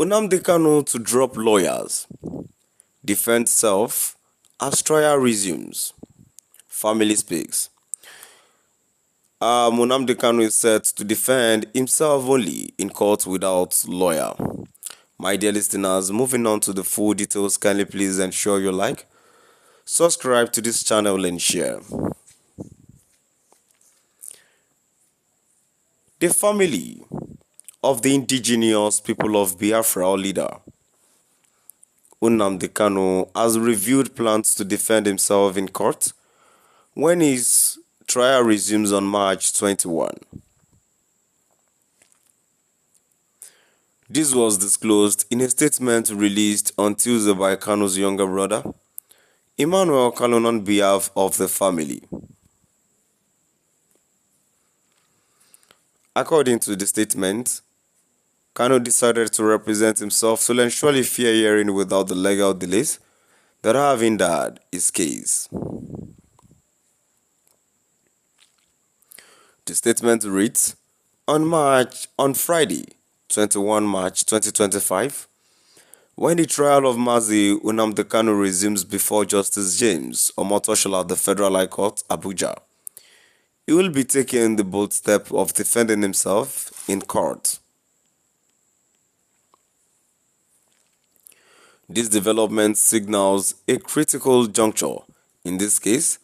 Nnamdi Kanu to drop lawyers, defend self as trial resumes. Family speaks. Nnamdi Kanu is set to defend himself only in court without lawyer. My dear listeners, moving on to the full details, kindly please ensure you like, subscribe to this channel and share. The family of the indigenous people of Biafra leader Nnamdi Kanu has revealed plans to defend himself in court when his trial resumes on March 21. This was disclosed in a statement released on Tuesday by Kanu's younger brother, Emmanuel Kanu, on behalf of the family. According to the statement, Kanu decided to represent himself to ensure a fair hearing without the legal delays that have hindered his case. The statement reads, on Friday, 21 March 2025, when the trial of Mazi Nnamdi Kanu resumes before Justice James Omotoshola at the Federal High Court, Abuja, he will be taking the bold step of defending himself in court. This development signals a critical juncture in this case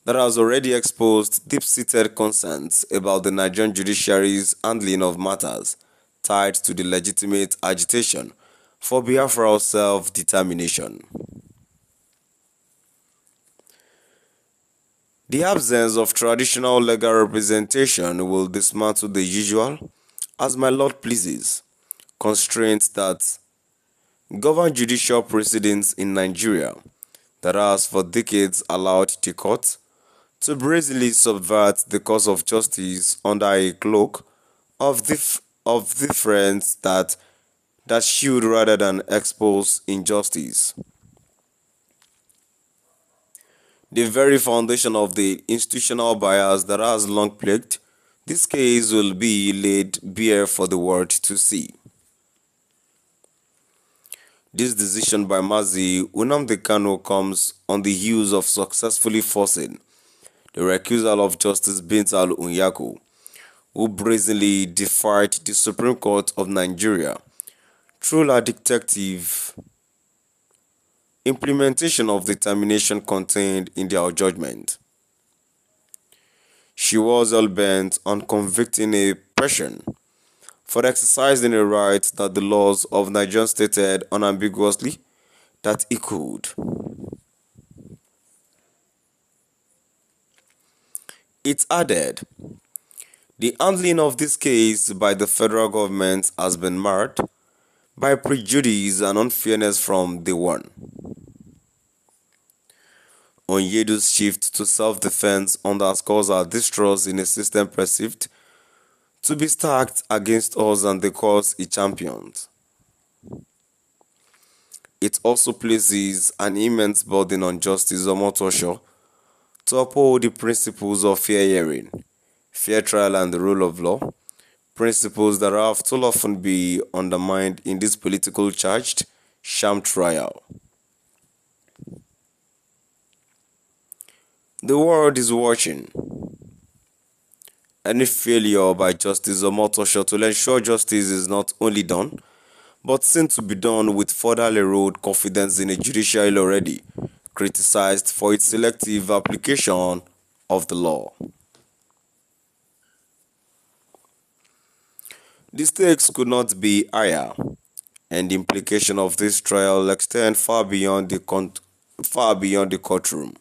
that has already exposed deep-seated concerns about the Nigerian judiciary's handling of matters tied to the legitimate agitation for Biafra self-determination. The absence of traditional legal representation will dismantle the usual, as my Lord pleases, constraints that govern judicial proceedings in Nigeria that has for decades allowed the court to brazenly subvert the cause of justice under a cloak of difference that shield rather than expose injustice. The very foundation of the institutional bias that has long plagued this case will be laid bare for the world to see. This decision by Mazi Nnamdi Kanu comes on the heels of successfully forcing the recusal of Justice Binta Onyeko, who brazenly defied the Supreme Court of Nigeria through a dictative implementation of the termination contained in their judgment. She was hell-bent on convicting a person for exercising a right that the laws of Nigeria stated unambiguously that he could. It added, the handling of this case by the federal government has been marred by prejudice and unfairness from day one. Onyedu's shift to self-defense underscores our distrust in a system perceived to be stacked against us and the cause he championed. It also places an immense burden on Justice Omotosho to uphold the principles of fair hearing, fair trial and the rule of law, principles that have too often been undermined in this politically charged sham trial. The world is watching. Any failure by Justice Omotosho to ensure justice is not only done, but seen to be done with further erode confidence in a judiciary already criticized for its selective application of the law. The stakes could not be higher, and the implication of this trial extend far beyond the courtroom.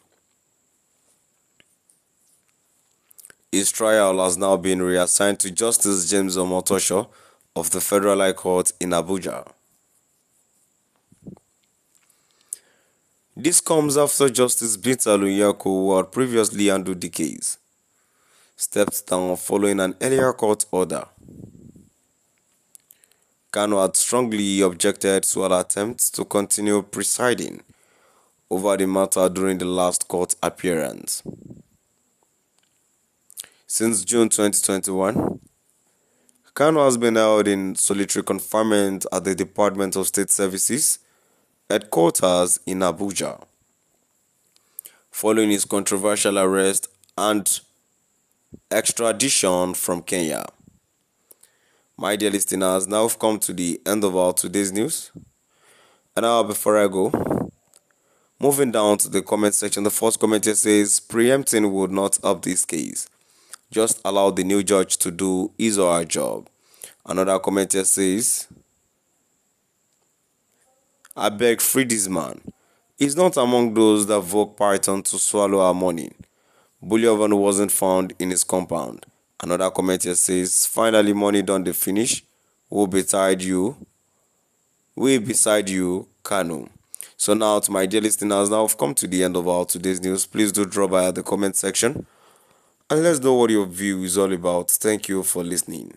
His trial has now been reassigned to Justice James Omotosho of the Federal High Court in Abuja. This comes after Justice Binta Onyeko, who had previously handled the case, stepped down following an earlier court order. Kanu had strongly objected to an attempt to continue presiding over the matter during the last court appearance. Since June 2021, Kanu has been held in solitary confinement at the Department of State Services headquarters in Abuja, following his controversial arrest and extradition from Kenya. My dear listeners, now we've come to the end of our today's news. And now, before I go, moving down to the comment section, the first comment here says, preempting would not help this case. Just allow the new judge to do his or her job. Another comment here says, I beg, free this man. He's not among those that vote Python to swallow our money. Bullion wasn't found in his compound. Another comment here says, finally money done the finish. We'll beside you, Kanu. So now, to my dear listeners, now we've come to the end of our today's news. Please do drop by at the comment section and let's know what your view is all about. Thank you for listening.